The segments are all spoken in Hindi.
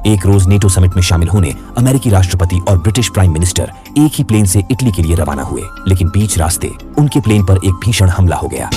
एक रोज नेटो समिट में शामिल होने अमेरिकी राष्ट्रपति और ब्रिटिश प्राइम मिनिस्टर एक ही प्लेन से इटली के लिए रवाना हुए, लेकिन बीच रास्ते उनके प्लेन पर एक भीषण हमला हो गया।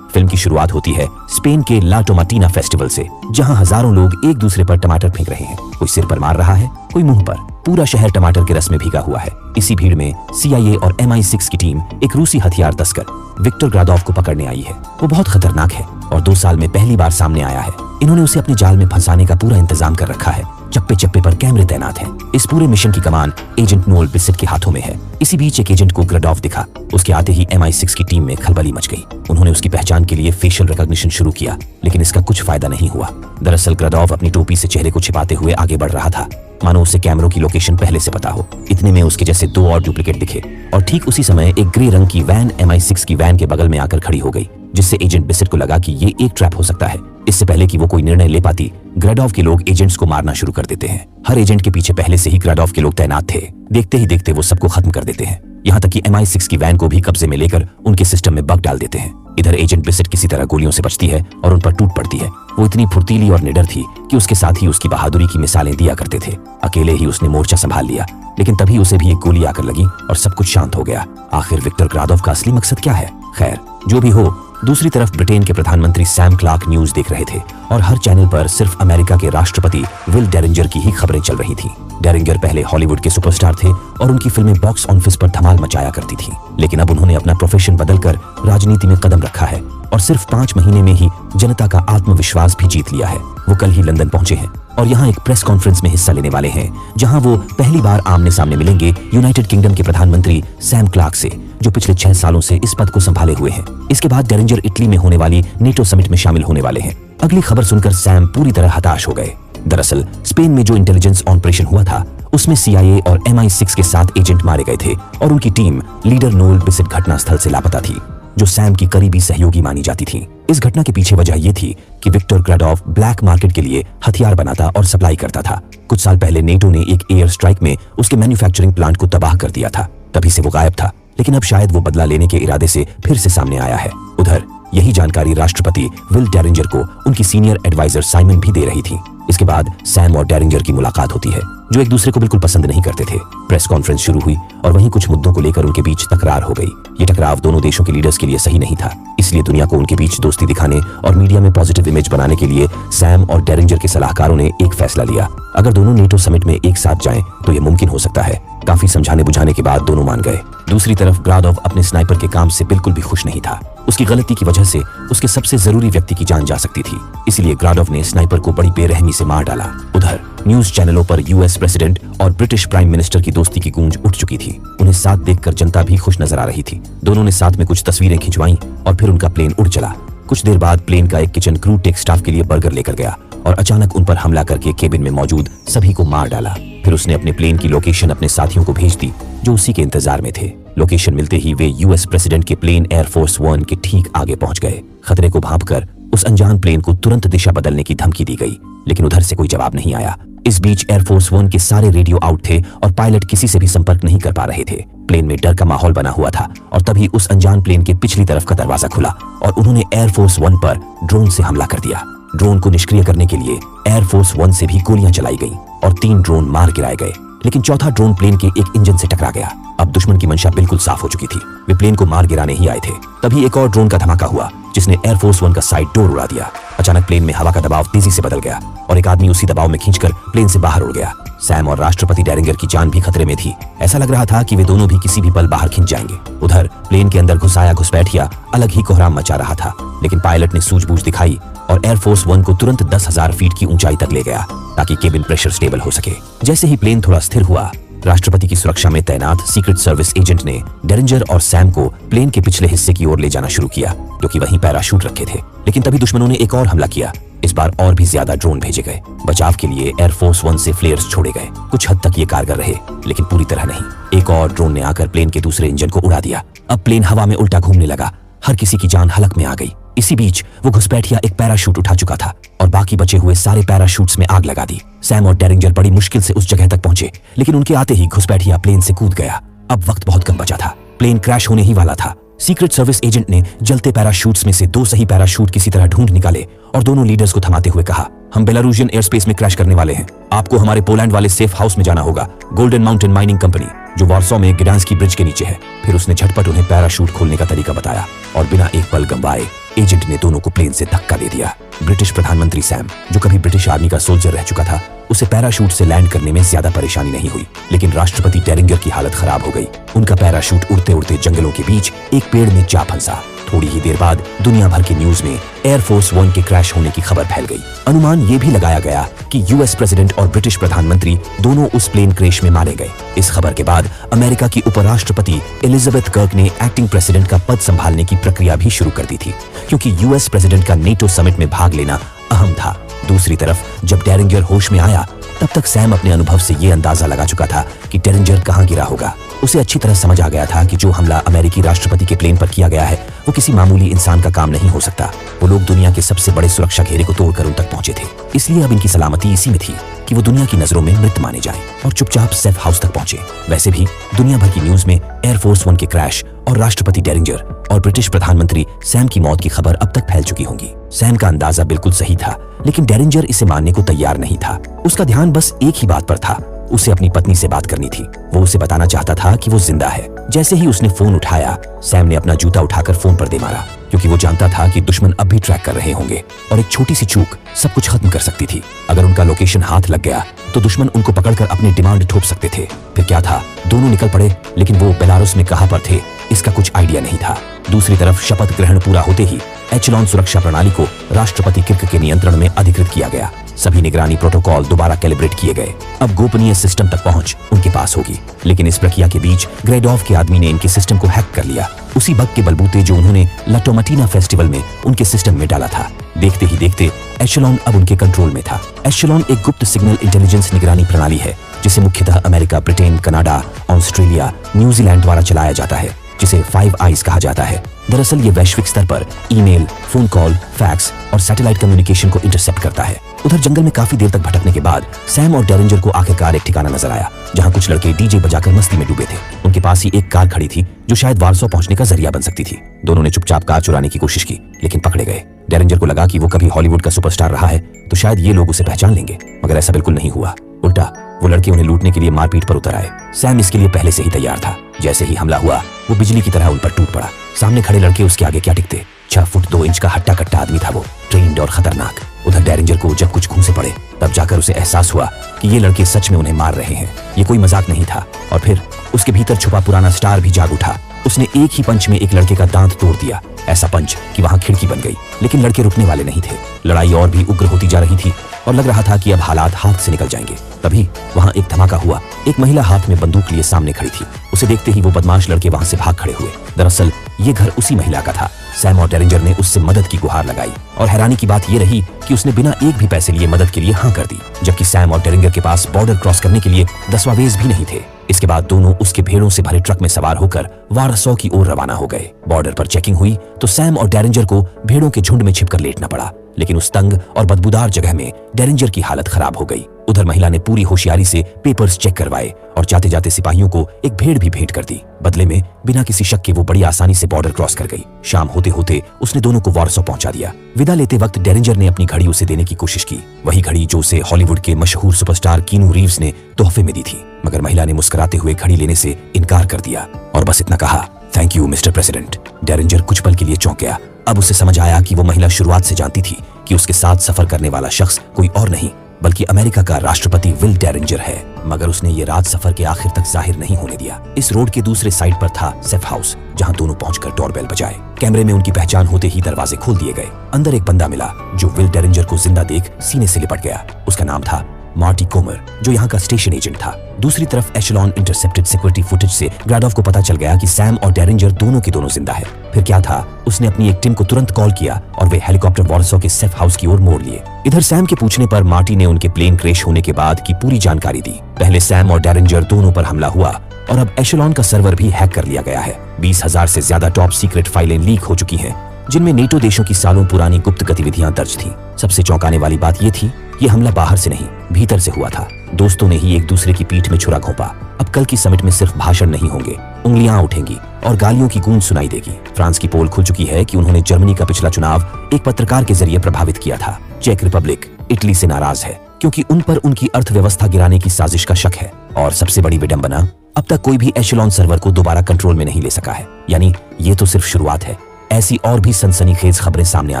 फिल्म की शुरुआत होती है स्पेन के ला टोमाटीना फेस्टिवल से, जहां हजारों लोग एक दूसरे पर टमाटर फेंक रहे हैं। कोई सिर पर मार रहा है, कोई मुंह पर। पूरा शहर टमाटर के रस में भीगा हुआ है। इसी भीड़ में CIA और MI6 की टीम एक रूसी हथियार तस्कर विक्टर ग्रादोव को पकड़ने आई है। वो बहुत खतरनाक है और 2 साल में पहली बार सामने आया है। इन्होंने उसे अपने जाल में फंसाने का पूरा इंतजाम कर रखा है। चप्पे चप्पे पर कैमरे तैनात हैं। इस पूरे मिशन की कमान एजेंट नोएल बिसेट के हाथों में है। इसी बीच एक एजेंट को ग्रादोव दिखा। उसके आते ही MI6 की टीम में खलबली मच गई। उन्होंने उसकी पहचान के लिए फेशियल रिकॉग्निशन शुरू किया, लेकिन इसका कुछ फायदा नहीं हुआ। दरअसल ग्रादोव अपनी टोपी से चेहरे को छिपाते हुए आगे बढ़ रहा था, मानो उसे कैमरों की लोकेशन पहले से पता हो। इतने में उसके जैसे 2 और डुप्लीकेट दिखे और ठीक उसी समय एक ग्रे रंग की वैन MI6 की वैन के बगल में आकर खड़ी हो गई, जिससे एजेंट बिसेट को लगा कि ये एक ट्रैप हो सकता है। इससे पहले कि वो कोई निर्णय ले पाती, ग्रादोव के लोग एजेंट्स को मारना शुरू कर देते हैं। हर एजेंट के पीछे पहले से ही ग्रादोव के लोग तैनात थे। देखते ही देखते वो सबको खत्म कर देते हैं, यहाँ तक कि MI6 की वैन को भी कब्जे में लेकर उनके सिस्टम में बग डाल देते हैं। इधर एजेंट बिसेट किसी तरह गोलियों से बचती है और उन पर टूट पड़ती है। वो इतनी फुर्तीली और निडर थी कि उसके साथ ही उसकी बहादुरी की मिसालें दिया करते थे। अकेले ही उसने मोर्चा संभाल लिया, लेकिन तभी उसे भी एक गोली आकर लगी और सब कुछ शांत हो गया। आखिर विक्टर ग्रादोव का असली मकसद क्या है? खैर, जो भी हो, दूसरी तरफ ब्रिटेन के प्रधानमंत्री सैम क्लार्क न्यूज देख रहे थे और हर चैनल पर सिर्फ अमेरिका के राष्ट्रपति विल डेरिंजर की ही खबरें चल रही थी। डेरिंजर पहले हॉलीवुड के सुपरस्टार थे और उनकी फिल्में बॉक्स ऑफिस पर धमाल मचाया करती थी, लेकिन अब उन्होंने अपना प्रोफेशन बदलकर राजनीति में कदम रखा है और सिर्फ 5 महीने में ही जनता का आत्मविश्वास भी जीत लिया है। वो कल ही लंदन पहुंचे हैं और यहाँ एक प्रेस कॉन्फ्रेंस में हिस्सा लेने वाले हैं, जहां वो पहली बार आमने सामने मिलेंगे यूनाइटेड किंगडम के प्रधानमंत्री सैम क्लार्क से, जो पिछले 6 सालों से इस पद को संभाले हुए हैं। इसके बाद डेरिंजर इटली में होने वाली नेटो समिट में शामिल होने वाले हैं। अगली खबर सुनकर सैम पूरी तरह हताश हो गए। दरअसल स्पेन में जो इंटेलिजेंस ऑपरेशन हुआ था, उसमें CIA और MI6 के 7 एजेंट मारे गए थे और उनकी टीम लीडर नोएल बिसेट घटनास्थल से लापता थी, जो सैम की करीबी सहयोगी मानी जाती थी। इस घटना के पीछे वजह ये थी कि विक्टर ग्रादोव ब्लैक मार्केट के लिए हथियार बनाता और सप्लाई करता था। कुछ साल पहले नेटो ने एक एयर स्ट्राइक में उसके मैन्युफैक्चरिंग प्लांट को तबाह कर दिया था। तभी से वो गायब था, लेकिन अब शायद वो बदला लेने के इरादे से फिर से सामने आया है। उधर यही जानकारी राष्ट्रपति विल डेरिंजर को उनकी सीनियर एडवाइजर साइमन भी दे रही थी। इसके बाद सैम और डेरिंजर की मुलाकात होती है, जो एक दूसरे को बिल्कुल पसंद नहीं करते थे। प्रेस कॉन्फ्रेंस शुरू हुई और वहीं कुछ मुद्दों को लेकर उनके बीच तकरार हो गई। ये टकराव दोनों देशों के लीडर्स के लिए सही नहीं था, इसलिए दुनिया को उनके बीच दोस्ती दिखाने और मीडिया में पॉजिटिव इमेज बनाने के लिए सैम और डेरिंजर के सलाहकारों ने एक फैसला लिया। अगर दोनों नेटो समिट में एक साथ जाएं तो ये मुमकिन हो सकता है। काफी समझाने बुझाने के बाद दोनों मान गए। दूसरी तरफ ग्रादोव अपने स्नाइपर के काम से बिल्कुल भी खुश नहीं था। उसकी गलती की वजह से उसके सबसे जरूरी व्यक्ति की जान जा सकती थी, इसलिए ग्रादोव ने स्नाइपर को बड़ी बेरहमी से मार डाला। उधर न्यूज चैनलों पर US प्रेसिडेंट और ब्रिटिश प्राइम मिनिस्टर की दोस्ती की गूंज उठ चुकी थी। उन्हें साथ देखकर जनता भी खुश नजर आ रही थी। दोनों ने साथ में कुछ तस्वीरें खिंचवाईं और फिर उनका प्लेन उड़ चला। कुछ देर बाद प्लेन का एक किचन क्रू टेक स्टाफ के लिए बर्गर लेकर गया और अचानक उन पर हमला करके केबिन में मौजूद सभी को मार डाला। फिर उसने अपने प्लेन की लोकेशन अपने साथियों को भेज दी, जो उसी के इंतजार में थे। लोकेशन मिलते ही वे US प्रेसिडेंट के प्लेन एयरफोर्स 1 के ठीक आगे पहुंच गए। खतरे को भांपकर उस अनजान प्लेन को तुरंत दिशा बदलने की धमकी दी गई, लेकिन उधर से कोई जवाब नहीं आया। इस बीच एयरफोर्स 1 के सारे रेडियो आउट थे और पायलट किसी से भी संपर्क नहीं कर पा रहे थे। प्लेन में डर का माहौल बना हुआ था और तभी उस अनजान प्लेन के पिछली तरफ का दरवाजा खुला और उन्होंने एयरफोर्स 1 पर ड्रोन से हमला कर दिया। ड्रोन को निष्क्रिय करने के लिए एयरफोर्स 1 से भी गोलियां चलाई गईं और 3 ड्रोन मार गिराए गए, लेकिन चौथा ड्रोन प्लेन के एक इंजन से टकरा गया। अब दुश्मन की मंशा बिल्कुल साफ हो चुकी थी। वे प्लेन को मार गिराने ही आए थे। तभी एक और ड्रोन का धमाका हुआ, जिसने एयरफोर्स 1 का साइड डोर उड़ा दिया। अचानक प्लेन में हवा का दबाव तेजी से बदल गया और एक आदमी उसी दबाव में खींचकर प्लेन से बाहर उड़ गया। सैम और राष्ट्रपति डेरिंजर की जान भी खतरे में थी। ऐसा लग रहा था कि वे दोनों भी किसी भी पल बाहर खिंच जाएंगे। उधर प्लेन के अंदर घुसाया घुसपैठिया अलग ही कोहराम मचा रहा था, लेकिन पायलट ने सूझबूझ दिखाई और एयरफोर्स 1 को तुरंत 10,000 फीट की ऊंचाई तक ले गया, ताकि केबिन प्रेशर स्टेबल हो सके। जैसे ही प्लेन थोड़ा स्थिर हुआ, राष्ट्रपति की सुरक्षा में तैनात सीक्रेट सर्विस एजेंट ने डेरिंजर और सैम को प्लेन के पिछले हिस्से की ओर ले जाना शुरू किया, जो कि वहीं पैराशूट रखे थे। लेकिन तभी दुश्मनों ने एक और हमला किया। इस बार और भी ज्यादा ड्रोन भेजे गए। बचाव के लिए एयरफोर्स 1 से फ्लेयर्स छोड़े गए। कुछ हद तक ये कारगर रहे, लेकिन पूरी तरह नहीं। एक और ड्रोन ने आकर प्लेन के दूसरे इंजन को उड़ा दिया। अब प्लेन हवा में उल्टा घूमने लगा। हर किसी की जान हलक में आ गई। इसी बीच वो घुसपैठिया एक पैराशूट उठा चुका था और बाकी बचे हुए सारे पैराशूट्स में आग लगा दी। सैम और डेरिंजर बड़ी मुश्किल से उस जगह तक पहुंचे, लेकिन उनके आते ही घुसपैठिया प्लेन से कूद गया। अब वक्त बहुत कम बचा था। प्लेन क्रैश होने ही वाला था। सीक्रेट सर्विस एजेंट ने जलते पैराशूट्स में से 2 सही पैराशूट किसी तरह ढूंढ निकाले और दोनों लीडर्स को थमाते हुए कहा, हम बेलारूसियन एयर स्पेस में क्रैश करने वाले हैं। आपको हमारे पोलैंड वाले सेफ हाउस में जाना होगा, गोल्डन माउंटेन माइनिंग कंपनी, जो वार्सो में ग्डांस्की ब्रिज के नीचे है। फिर उसने झटपट उन्हें पैराशूट खोलने का तरीका बताया और बिना एक पल गंवाए एजेंट ने दोनों को प्लेन से धक्का दे दिया। ब्रिटिश प्रधानमंत्री सैम, जो कभी ब्रिटिश आर्मी का सोल्जर रह चुका था, उसे पैराशूट से लैंड करने में ज्यादा परेशानी नहीं हुई, लेकिन राष्ट्रपति डेरिंगर की हालत खराब हो गई। उनका पैराशूट उड़ते उड़ते जंगलों के बीच एक पेड़ में जा फंसा। थोड़ी ही देर बाद दुनिया भर के न्यूज में एयरफोर्स वन के क्रैश होने की खबर फैल गई। अनुमान ये भी लगाया गया कि यूएस प्रेसिडेंट और ब्रिटिश प्रधानमंत्री दोनों उस प्लेन क्रैश में मारे गए। इस खबर के बाद अमेरिका की उपराष्ट्रपति एलिजाबेथ कर्क ने एक्टिंग प्रेसिडेंट का पद संभालने की प्रक्रिया भी शुरू कर दी थी, क्योंकि यूएस प्रेसिडेंट का नेटो समिट में भाग लेना अहम था। दूसरी तरफ जब डेरिंगर होश में आया, तब तक सैम अपने अनुभव से ये अंदाजा लगा चुका था कि डेरिंगर कहां गिरा होगा। उसे अच्छी तरह समझ आ गया था कि जो हमला अमेरिकी राष्ट्रपति के प्लेन पर किया गया है, वो किसी मामूली इंसान का काम नहीं हो सकता। वो लोग दुनिया के सबसे बड़े सुरक्षा घेरे को तोड़कर उन तक पहुंचे थे। इसलिए अब इनकी सलामती इसी में थी कि वो दुनिया की नजरों में मृत माने जाएं और चुपचाप सेफ हाउस तक पहुंचे। वैसे भी दुनिया भर की न्यूज में एयरफोर्स वन के क्रैश और राष्ट्रपति डेरिंगर और ब्रिटिश प्रधानमंत्री सैम की मौत की खबर अब तक फैल चुकी होंगी। सैम का अंदाजा बिल्कुल सही था, लेकिन डेरिंगर इसे मानने को तैयार नहीं था। उसका ध्यान बस एक ही बात पर था, उसे अपनी पत्नी से बात करनी थी। वो उसे बताना चाहता था कि वो जिंदा है। जैसे ही उसने फोन उठाया, सैम ने अपना जूता उठाकर फोन पर दे मारा, क्योंकि वो जानता था कि दुश्मन अब भी ट्रैक कर रहे होंगे और एक छोटी सी चूक सब कुछ खत्म कर सकती थी। अगर उनका लोकेशन हाथ लग गया तो दुश्मन उनको पकड़कर अपनी डिमांड थोप सकते थे। फिर क्या था, दोनों निकल पड़े, लेकिन वो बेलारूस में कहां पर थे इसका कुछ आइडिया नहीं था। दूसरी तरफ शपथ ग्रहण पूरा होते ही एचेलॉन सुरक्षा प्रणाली को राष्ट्रपति किर्क के नियंत्रण में अधिकृत किया गया। सभी निगरानी प्रोटोकॉल दोबारा कैलिब्रेट किए गए। अब गोपनीय सिस्टम तक पहुंच उनके पास होगी, लेकिन इस प्रक्रिया के बीच ग्रेडोव के आदमी ने इनके सिस्टम को हैक कर लिया, उसी बग के बलबूते जो उन्होंने लाटोमाटीना फेस्टिवल में उनके सिस्टम में डाला था। देखते ही देखते एचेलॉन अब उनके कंट्रोल में था। एचेलॉन एक गुप्त सिग्नल इंटेलिजेंस निगरानी प्रणाली है, जिसे मुख्यतः America, Britain, Canada, Australia, New Zealand द्वारा चलाया जाता है, जिसे 5 आइज कहा जाता है। दरअसल ये वैश्विक स्तर पर ईमेल, फोन कॉल, फैक्स और सैटेलाइट कम्युनिकेशन को इंटरसेप्ट करता है। उधर जंगल में काफी देर तक भटकने के बाद सैम और डेरिंगर को आखिरकार एक ठिकाना नजर आया, जहां कुछ लड़के डीजे बजाकर मस्ती में डूबे थे। उनके पास ही एक कार खड़ी थी जो शायद वार्सो पहुंचने का जरिया बन सकती थी। दोनों ने चुपचाप कार चुराने की कोशिश की, लेकिन पकड़े गए। डेरिंगर को लगा कि वो कभी हॉलीवुड का सुपरस्टार रहा है तो शायद ये लोग उसे पहचान लेंगे, मगर ऐसा बिल्कुल नहीं हुआ। उल्टा वो लड़के उन्हें लूटने के लिए मारपीट पर उतर आए। सैम इसके लिए पहले से ही तैयार था। जैसे ही हमला हुआ, वो बिजली की तरह उन पर टूट पड़ा। सामने खड़े लड़के उसके आगे क्या टिकते। 6 फुट 2 इंच का हट्टा कट्टा आदमी था वो, ट्रेन्ड और खतरनाक। उधर डेरिंगर को जब कुछ घूंसे पड़े, तब जाकर उसे एहसास हुआ कि ये लड़के सच में उन्हें मार रहे हैं, ये कोई मजाक नहीं था। और फिर उसके भीतर छुपा पुराना स्टार भी जाग उठा। उसने एक ही पंच में एक लड़के का दांत तोड़ दिया, ऐसा पंच कि वहां खिड़की बन गई। लेकिन लड़के रुकने वाले नहीं थे। लड़ाई और भी उग्र होती जा रही थी और लग रहा था कि अब हालात हाथ से निकल जाएंगे। तभी वहां एक धमाका हुआ। एक महिला हाथ में बंदूक लिए सामने खड़ी थी। उसे देखते ही वो बदमाश लड़के वहां से भाग खड़े हुए। दरअसल ये घर उसी महिला का था। सैम और डेरिंगर ने उससे मदद की गुहार लगाई और हैरानी की बात ये रही कि उसने बिना एक भी पैसे लिए मदद के लिए हाँ कर दी, जबकि सैम और डेरिंगर के पास बॉर्डर क्रॉस करने के लिए दस्तावेज भी नहीं थे। इसके बाद दोनों उसके भेड़ों से भरे ट्रक में सवार होकर वारसो की ओर रवाना हो गए। बॉर्डर पर चेकिंग हुई तो सैम और डेरिंगर को भेड़ों के झुंड में छिपकर लेटना पड़ा, लेकिन उस तंग और बदबूदार जगह में डेरिंगर की हालत खराब हो गई। उधर महिला ने पूरी होशियारी से पेपर्स चेक करवाए और जाते जाते सिपाहियों को एक भेड़ भी भेंट कर दी। बदले में बिना किसी शक के वो बड़ी आसानी से बॉर्डर क्रॉस कर गई। शाम होते होते उसने दोनों को वारसो पहुंचा दिया। विदा लेते वक्त डेरिंगर ने अपनी घड़ी उसे देने की कोशिश की, वही घड़ी जो उसे हॉलीवुड के मशहूर सुपरस्टार कीनू रीव्स ने तोहफे में दी थी, मगर महिला ने मुस्कुराते हुए घड़ी लेने से इनकार कर दिया और बस इतना कहा, थैंक यू मिस्टर प्रेसिडेंट। डेरिंगर कुछ पल के लिए चौंक गया। अब उसे समझ आया कि वो महिला शुरुआत से जानती थी कि उसके साथ सफर करने वाला शख्स कोई और नहीं बल्कि अमेरिका का राष्ट्रपति विल डेरिंगर है, मगर उसने ये रात सफर के आखिर तक जाहिर नहीं होने दिया। इस रोड के दूसरे साइड पर था सेफ हाउस, जहां दोनों पहुंचकर डोरबेल बजाए। कैमरे में उनकी पहचान होते ही दरवाजे खोल दिए गए। अंदर एक बंदा मिला जो विल डेरिंगर को जिंदा देख सीने से लिपट गया। उसका नाम था मार्टी कोमर, जो यहाँ का स्टेशन एजेंट था। दूसरी तरफ एचेलॉन इंटरसेप्टेड सिक्योरिटी फुटेज से ग्रेडोव को पता चल गया कि सैम और डेरिंगर दोनों के दोनों जिंदा है। फिर क्या था, उसने अपनी एक टीम को तुरंत कॉल किया और वे हेलीकॉप्टर वारसो के सेफ हाउस की ओर मोड़ लिए। इधर सैम के पूछने पर मार्टी ने उनके प्लेन क्रैश होने के बाद की पूरी जानकारी दी। पहले सैम और डेरिंगर दोनों पर हमला हुआ और अब एचेलॉन का सर्वर भी हैक कर लिया गया है। 20,000 से ज्यादा टॉप सीक्रेट फाइलें लीक हो चुकी हैं, जिनमें नेटो देशों की सालों पुरानी गुप्त गतिविधियां दर्ज थीं। सबसे चौंकाने वाली बात यह थी, ये हमला बाहर से नहीं, भीतर से हुआ था। दोस्तों ने ही एक दूसरे की पीठ में छुरा घोंपा। अब कल की समिट में सिर्फ भाषण नहीं होंगे, उंगलियां उठेंगी और गालियों की गूंज सुनाई देगी। फ्रांस की पोल खुल चुकी है कि उन्होंने जर्मनी का पिछला चुनाव एक पत्रकार के जरिए प्रभावित किया था। चेक रिपब्लिक इटली से नाराज है क्योंकि उन पर उनकी अर्थव्यवस्था गिराने की साजिश का शक है। और सबसे बड़ी विडंबना, अब तक कोई भी एशेलॉन सर्वर को दोबारा कंट्रोल में नहीं ले सका है। यानी ये तो सिर्फ शुरुआत है, ऐसी और भी सनसनीखेज खबरें सामने आ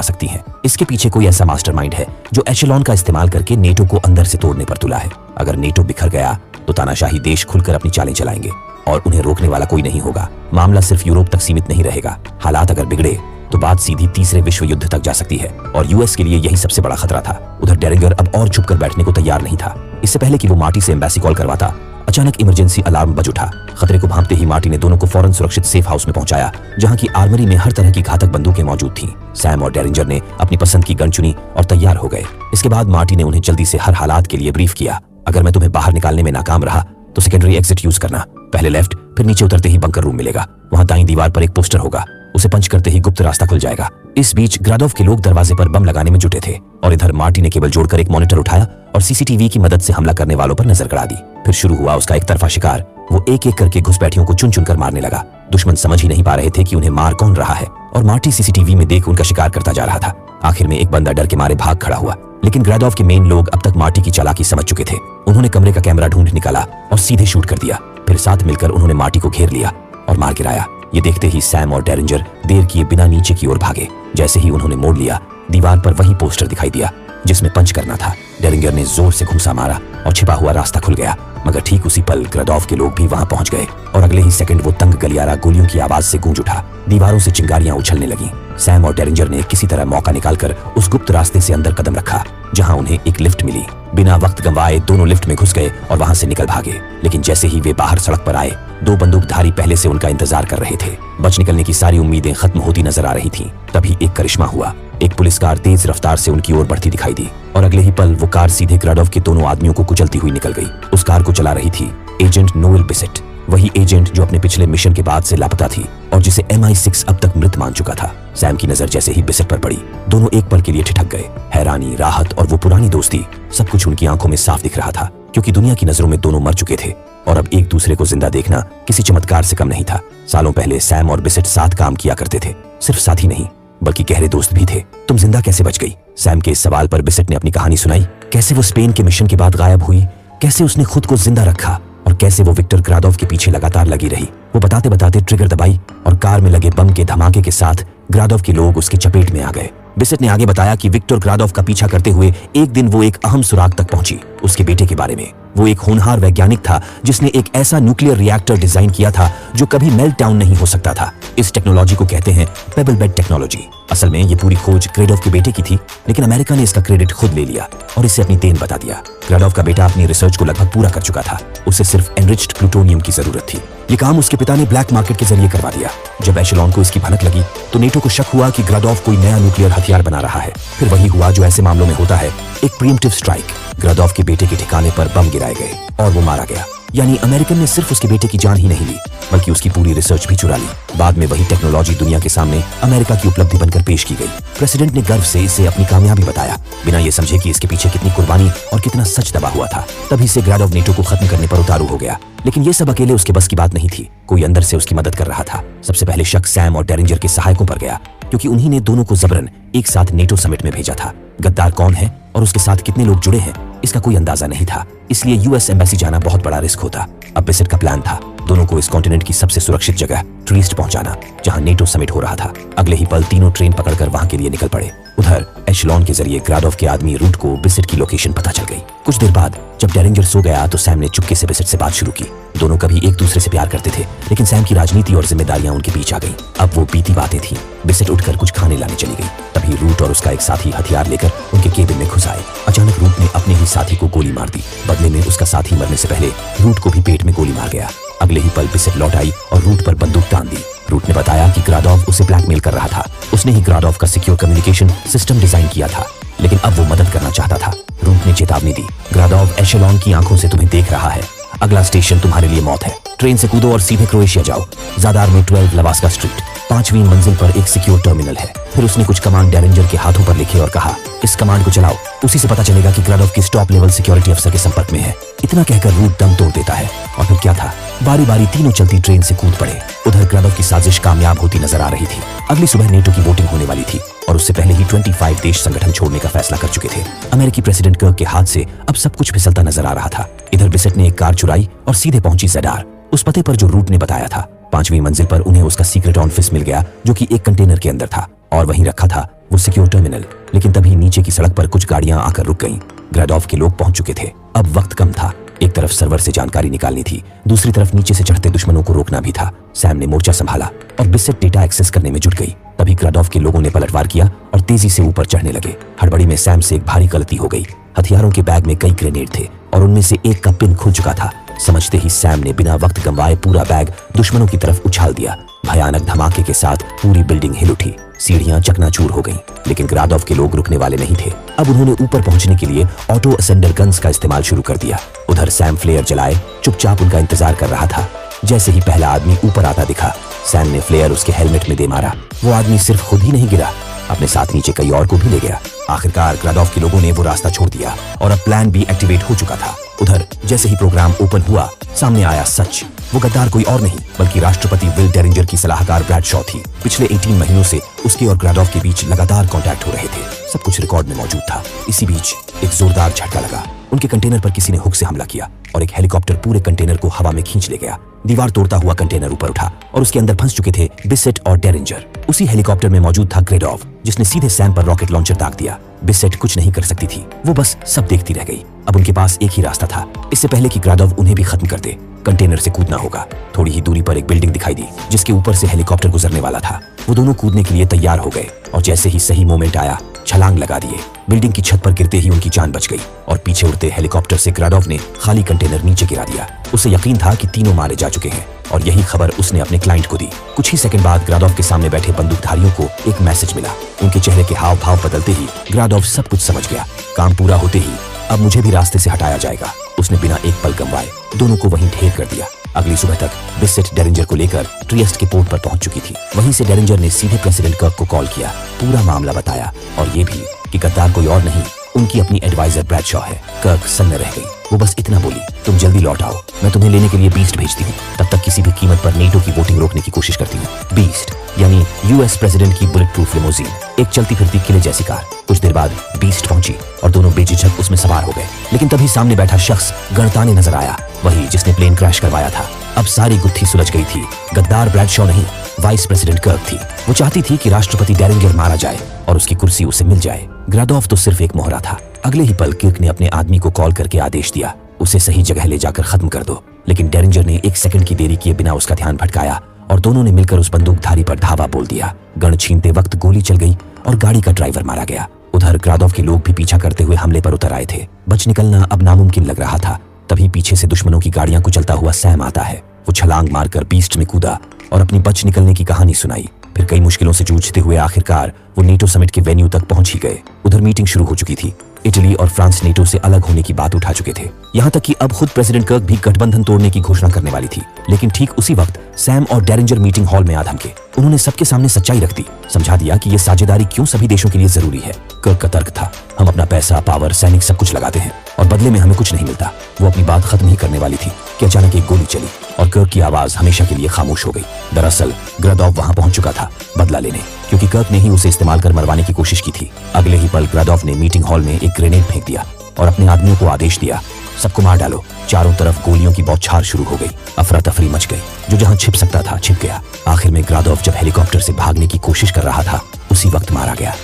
सकती हैं। इसके पीछे कोई ऐसा मास्टरमाइंड है जो एशेलॉन का इस्तेमाल करके नेटो को अंदर से तोड़ने पर तुला है। अगर नेटो बिखर गया तो तानाशाही देश खुलकर अपनी चालें चलाएंगे और उन्हें रोकने वाला कोई नहीं होगा। मामला सिर्फ यूरोप तक सीमित नहीं रहेगा। हालात अगर बिगड़े तो बात सीधी तीसरे विश्व युद्ध तक जा सकती है और यूएस के लिए यही सबसे बड़ा खतरा था। उधर डेरिंगर अब और छुप कर बैठने को तैयार नहीं था। इससे पहले कि वो मार्टी से एम्बेसी कॉल करवाता, अचानक इमरजेंसी अलार्म बज उठा। खतरे को भांपते ही मार्टी ने दोनों को फौरन सुरक्षित सेफ हाउस में पहुंचाया, जहां की आर्मरी में हर तरह की घातक बंदूकें मौजूद थीं। सैम और डेरिंजर ने अपनी पसंद की गन चुनी और तैयार हो गए। इसके बाद मार्टी ने उन्हें जल्दी से हर हालात के लिए ब्रीफ किया। अगर मैं तुम्हें बाहर निकालने में नाकाम रहा तो सेकेंडरी एग्जिट यूज करना। पहले लेफ्ट, फिर नीचे उतरते ही बंकर रूम मिलेगा। वहां दाईं दीवार पर एक पोस्टर होगा, उसे पंच करते ही गुप्त रास्ता खुल जाएगा। इस बीच ग्रादोव के लोग दरवाजे पर बम लगाने में जुटे थे और इधर मार्टी ने केबल जोड़कर एक मॉनिटर उठाया और सीसीटीवी की मदद से हमला करने वालों पर नजर गड़ा दी। फिर शुरू हुआ उसका एक तरफा शिकार। वो एक एक करके घुसपैठियों को चुन चुनकर मारने लगा। दुश्मन समझ ही नहीं पा रहे थे कि उन्हें मार कौन रहा है और मार्टी सीसीटीवी में देख उनका शिकार करता जा रहा था। आखिर में एक बंदा डर के मारे भाग खड़ा हुआ, लेकिन ग्रादोव के मेन लोग अब तक मार्टी की चालाकी समझ चुके थे। उन्होंने कमरे का कैमरा ढूंढ निकाला और सीधे शूट कर दिया। फिर साथ मिलकर उन्होंने मार्टी को घेर लिया और मार गिराया। ये देखते ही सैम और डेरिंजर देर किए बिना नीचे की ओर भागे। जैसे ही उन्होंने मोड़ लिया, दीवार पर वही पोस्टर दिखाई दिया जिसमें पंच करना था। डेरिंगर ने जोर से घूंसा मारा और छिपा हुआ रास्ता खुल गया। मगर ठीक उसी पल ग्रादोव के लोग भी वहां पहुंच गए और अगले ही सेकंड वो तंग गलियारा गोलियों की आवाज से गूंज उठा। दीवारों से चिंगारियां उछलने लगीं। सैम और डेरिंजर ने किसी तरह मौका निकालकर उस गुप्त रास्ते से अंदर कदम रखा, जहां उन्हें एक लिफ्ट मिली। बिना वक्त गंवाए दोनों लिफ्ट में घुस गए और वहां से निकल भागे। लेकिन जैसे ही वे बाहर सड़क पर आए, दो बंदूकधारी पहले से उनका इंतजार कर रहे थे। बच निकलने की सारी उम्मीदें खत्म होती नजर आ रही थीं। तभी एक करिश्मा हुआ। एक पुलिस कार तेज रफ्तार से उनकी ओर बढ़ती दिखाई दी और अगले ही पल वो कार सीधे ग्रादोव के दोनों आदमियों को कुचलती हुई निकल गई। उस कार को चला रही थी एजेंट नोएल बिसेट, वही एजेंट जो अपने पिछले मिशन के बाद से लापता थी और जिसे MI6 अब तक मृत मान चुका था। सैम की नजर जैसे ही बिसेट पर पड़ी, दोनों एक पल के लिए ठिठक गए। हैरानी, राहत और वो पुरानी दोस्ती, सब कुछ उनकी आंखों में साफ दिख रहा था, क्योंकि दुनिया की नजरों में दोनों मर चुके थे और अब एक दूसरे को जिंदा देखना किसी चमत्कार से कम नहीं था। सालों पहले सैम और बिसेट साथ काम किया करते थे। सिर्फ साथी नहीं बल्कि गहरे दोस्त भी थे। तुम जिंदा कैसे बच गई? सैम के इस सवाल पर बिसेट ने अपनी कहानी सुनाई। कैसे वो स्पेन के मिशन के बाद गायब हुई, कैसे उसने खुद को जिंदा रखा और कैसे वो विक्टर ग्रादोव के पीछे लगातार लगी रही। वो बताते बताते ट्रिगर दबाई और कार में लगे बम के धमाके के साथ ग्रादोव के लोग उसके चपेट में आ गए। बिसेट ने आगे बताया कि विक्टर ग्रादोव का पीछा करते हुए एक दिन वो एक अहम सुराग तक पहुंची, उसके बेटे के बारे में। वो एक होनहार वैज्ञानिक था जिसने एक ऐसा न्यूक्लियर रिएक्टर डिजाइन किया था जो कभी मेल्ट डाउन नहीं हो सकता था। इस टेक्नोलॉजी को कहते हैं पेबल बेड टेक्नोलॉजी। असल में ये पूरी खोज ग्रादोव के बेटे की थी, लेकिन अमेरिका ने इसका क्रेडिट खुद ले लिया और इसे अपनी देन बता दिया। ग्रादोव का बेटा अपनी रिसर्च को लगभग पूरा कर चुका था। उसे सिर्फ एनरिच्ड प्लूटोनियम की जरूरत थी। ये काम उसके पिता ने ब्लैक मार्केट के जरिए करवा दिया। जब एशेलॉन को इसकी भनक लगी तो नेटो को शक हुआ कि ग्रादोव कोई नया न्यूक्लियर हथियार बना रहा है। फिर वही हुआ जो ऐसे मामलों में होता है, एक प्रीएम्प्टिव स्ट्राइक। ग्रादोव के बेटे के ठिकाने पर बम गिराए गए और वो मारा गया। यानी अमेरिकन ने सिर्फ उसके बेटे की जान ही नहीं ली, बल्कि उसकी पूरी रिसर्च भी चुरा ली। बाद में वही टेक्नोलॉजी दुनिया के सामने अमेरिका की उपलब्धि बनकर पेश की गई। प्रेसिडेंट ने गर्व से इसे अपनी कामयाबी बताया, बिना ये समझे कि इसके पीछे कितनी कुर्बानी और कितना सच दबा हुआ था। तभी से ग्रादोव नेटो को खत्म करने पर उतारू हो गया। लेकिन ये सब अकेले उसके बस की बात नहीं थी। कोई अंदर से उसकी मदद कर रहा था। सबसे पहले शक सैम और डेरिंजर के सहायकों पर गया, क्योंकि उन्हीं ने दोनों को जबरन एक साथ नेटो समिट में भेजा था। गद्दार कौन है और उसके साथ कितने लोग जुड़े हैं, इसका कोई अंदाजा नहीं था। इसलिए यूएस एम्बेसी जाना बहुत बड़ा रिस्क होता। अब बिसेट का प्लान था दोनों को इस कॉन्टिनेंट की सबसे सुरक्षित जगह ट्रीस्ट पहुंचाना, जहां नेटो समिट हो रहा था। अगले ही पल तीनों ट्रेन पकड़कर वहां के लिए निकल पड़े। उधर एशेलॉन के जरिए ग्रादोव के आदमी रूट को बिसेट की लोकेशन पता चल गई। कुछ देर बाद जब डेरिंजर सो गया तो सैम ने चुपके से बिसेट से बात शुरू की। दोनों कभी एक दूसरे से प्यार करते थे, लेकिन सैम की राजनीति और जिम्मेदारियां उनके बीच आ गई। अब वो बीती बातें थी। बिसेट उठकर कुछ खाने लाने चली गई। तभी रूट और उसका एक साथी हथियार लेकर उनके केबिन में घुस आए। अचानक रूट ने अपने ही साथी को गोली मार दी। बदले में उसका साथी मरने से पहले रूट को भी पेट में गोली मार गया। अगले ही पल बिसेट लौट आई और रूट पर बंदूक तान दी। रूट ने बताया कि ग्रादोव उसे ब्लैकमेल कर रहा था। उसने ही ग्रादोव का सिक्योर कम्युनिकेशन सिस्टम डिजाइन किया था, लेकिन अब वो मदद करना चाहता था। रूट ने चेतावनी दी, ग्रादोव एशेलॉन की आंखों से तुम्हें देख रहा है। अगला स्टेशन तुम्हारे लिए मौत है। ट्रेन से कूदो और सीधे क्रोएशिया जाओ। ज़ादार में 12 लवास्का स्ट्रीट 5वीं मंजिल पर एक सिक्योर टर्मिनल है। फिर उसने कुछ कमांड डेरिंजर के हाथों पर लिखे और कहा, इस कमांड को चलाओ। उसी से पता चलेगा कि ग्रादोव किस टॉप लेवल सिक्योरिटी अफसर के संपर्क में है। इतना कहकर रूट दम तोड़ देता है और फिर क्या था, बारी बारी तीनों चलती ट्रेन से कूद पड़े। उधर ग्राडोव की साजिश कामयाब होती नजर आ रही थी। अगली सुबह नेटो की वोटिंग होने वाली थी और उससे पहले ही 25 देश संगठन छोड़ने का फैसला कर चुके थे। अमेरिकी प्रेसिडेंट कर्क के हाथ से अब सब कुछ फिसलता नजर आ रहा था। इधर बिसेट ने एक कार चुराई और सीधे पहुंची ज़ेडार, उस पते पर जो रूट ने बताया था। 5वीं मंजिल पर उन्हें उसका सीक्रेट ऑफिस मिल गया जो कि एक कंटेनर के अंदर था और वहीं रखा था वो सिक्योर टर्मिनल। लेकिन तभी नीचे की सड़क पर कुछ गाड़ियां आकर रुक गईं। ग्राडोव के लोग पहुंच चुके थे। अब वक्त कम था। एक तरफ सर्वर से जानकारी निकालनी थी, दूसरी तरफ नीचे से चढ़ते दुश्मनों को रोकना भी था। सैम ने मोर्चा संभाला और बिसेट डेटा एक्सेस करने में जुट गई। तभी ग्राडोव के लोगों ने पलटवार किया और तेजी से ऊपर चढ़ने लगे। हड़बड़ी में सैम से एक भारी गलती हो गई। हथियारों के बैग में कई ग्रेनेड थे और उनमें से एक का पिन खुल चुका था। समझते ही सैम ने बिना वक्त गंवाए पूरा बैग दुश्मनों की तरफ उछाल दिया। भयानक धमाके के साथ पूरी बिल्डिंग हिल उठी, सीढ़ियां चकनाचूर हो गईं। लेकिन ग्राडोव के लोग रुकने वाले नहीं थे। अब उन्होंने ऊपर पहुंचने के लिए ऑटो असेंडर गन्स का इस्तेमाल शुरू कर दिया। उधर सैम फ्लेयर जलाए चुपचाप उनका इंतजार कर रहा था। जैसे ही पहला आदमी ऊपर आता दिखा, सैम ने फ्लेयर उसके हेलमेट में दे मारा। वो आदमी सिर्फ खुद ही नहीं गिरा, अपने साथ नीचे कई और को भी ले गया। आखिरकार ग्राडोव के लोगों ने वो रास्ता छोड़ दिया और अब प्लान भी एक्टिवेट हो चुका था। उधर जैसे ही प्रोग्राम ओपन हुआ, सामने आया सच। वो गद्दार कोई और नहीं बल्कि राष्ट्रपति विल डेरिंजर की सलाहकार ब्रैडशॉ थी। पिछले 18 महीनों से उसके और ग्राडोव के बीच लगातार कांटेक्ट हो रहे थे। सब कुछ रिकॉर्ड में मौजूद था। इसी बीच एक जोरदार झटका लगा। उनके कंटेनर पर किसी ने हुक से हमला किया और एक हेलीकॉप्टर पूरे कंटेनर को हवा में खींच ले गया। दीवार तोड़ता हुआ कंटेनर ऊपर उठा और उसके अंदर फंस चुके थे बिसेट और डेरिंजर। उसी हेलीकॉप्टर में मौजूद था ग्राडोव, जिसने सीधे सैम पर रॉकेट लॉन्चर दाग दिया। बिसेट कुछ नहीं कर सकती थी, वो बस सब देखती रह गई। अब उनके पास एक ही रास्ता था, इससे पहले कि ग्राडोव उन्हें भी खत्म कर दे। कंटेनर से कूदना होगा। थोड़ी ही दूरी पर एक बिल्डिंग दिखाई दी जिसके ऊपर से हेलीकॉप्टर गुजरने वाला था। वो दोनों कूदने के लिए तैयार हो गए और जैसे ही सही मोमेंट आया, छलांग लगा दिए। बिल्डिंग की छत पर गिरते ही उनकी जान बच गई और पीछे उड़ते हेलीकॉप्टर से ग्राडोव ने खाली कंटेनर नीचे गिरा दिया। उसे यकीन था कि तीनों मारे जा चुके हैं और यही खबर उसने अपने क्लाइंट को दी। कुछ ही सेकंड बाद ग्राडोव के सामने बैठे बंदूकधारियों को एक मैसेज मिला। उनके चेहरे के हाव भाव बदलते ही ग्राडोव सब कुछ समझ गया। काम पूरा होते ही अब मुझे भी रास्ते से हटाया जाएगा। उसने बिना एक पल गंवाए दोनों को वहीं ढेर कर दिया। अगली सुबह तक बिसेट डेरिंजर को लेकर ट्रिएस्ट के पोर्ट पर पहुंच चुकी थी। वहीं से डेरिंजर ने सीधे प्रेसिडेंट कर्क को कॉल किया, पूरा मामला बताया और ये भी कि गद्दार कोई और नहीं, उनकी अपनी एडवाइजर ब्रैडशॉ है। कर्क सन्न रह गई। वो बस इतना बोली, तुम जल्दी लौट आओ, मैं तुम्हें लेने के लिए बीस्ट भेजती हूँ। तब तक किसी भी कीमत पर नेटो की वोटिंग रोकने की कोशिश करती हूँ। बीस्ट यानी यूएस प्रेसिडेंट की बुलेट प्रूफ लिमोजीन, एक चलती फिरती किले जैसी कार। कुछ देर बाद बीस्ट पहुंची और दोनों बेझिझक उसमें सवार हो गए। लेकिन तभी सामने बैठा शख्स गणताने नजर आया, वही जिसने प्लेन क्रैश करवाया था। अब सारी गुत्थी सुलझ गई थी। गद्दार ब्रैडशॉ नहीं, वाइस प्रेसिडेंट कर्क थी। वो चाहती थी कि राष्ट्रपति डेरिंजर मारा जाए और उसकी कुर्सी उसे मिल जाए। ग्राडोव तो सिर्फ एक मोहरा था। अगले ही पल किर्क ने अपने आदमी को कॉल करके आदेश दिया, उसे सही जगह ले जाकर खत्म कर दो। लेकिन डेरिंजर ने एक सेकंड की देरी किए बिना उसका ध्यान भटकाया और दोनों ने मिलकर उस बंदूकधारी पर धावा बोल दिया। गन छीनते वक्त गोली चल गई और गाड़ी का ड्राइवर मारा गया। उधर ग्राडोव के लोग भी पीछा करते हुए हमले पर उतर आए थे। बच निकलना अब नामुमकिन लग रहा था। तभी पीछे से दुश्मनों की गाड़ियां कुचलता हुआ सैम आता है। वो छलांग मारकर बीस्ट में कूदा और अपनी बच निकलने की कहानी सुनाई। फिर कई मुश्किलों से जूझते हुए आखिरकार वो नेटो समिट के वेन्यू तक पहुंच ही गए। उधर मीटिंग शुरू हो चुकी थी। इटली और फ्रांस नेटो से अलग होने की बात उठा चुके थे। यहाँ तक कि अब खुद प्रेसिडेंट कर्क भी गठबंधन तोड़ने की घोषणा करने वाली थी। लेकिन ठीक उसी वक्त सैम और डेरिंजर मीटिंग हॉल में आ धमके। उन्होंने सबके सामने सच्चाई रख दी, समझा दिया कि ये साझेदारी क्यों सभी देशों के लिए जरूरी है। कर्क का तर्क था, हम अपना पैसा, पावर, सैनिक सब कुछ लगाते हैं और बदले में हमें कुछ नहीं मिलता। वो अपनी बात खत्म ही करने वाली थी कि अचानक एक गोली चली और कर्क की आवाज हमेशा के लिए खामोश हो गई। दरअसल ग्राडोव वहां पहुंच चुका था बदला लेने, क्योंकि कर्क ने ही उसे इस्तेमाल कर मरवाने की कोशिश की थी। अगले ही पल ग्राडोव ने मीटिंग हॉल में एक ग्रेनेड फेंक दिया और अपने आदमियों को आदेश दिया, सबको मार डालो। चारों तरफ गोलियों की बौछार शुरू हो गई। अफरा तफरी मच गई। जो जहां छिप सकता था छिप गया। आखिर में ग्राडोव जब हेलीकॉप्टर से भागने की कोशिश कर रहा था, उसी वक्त मारा गया।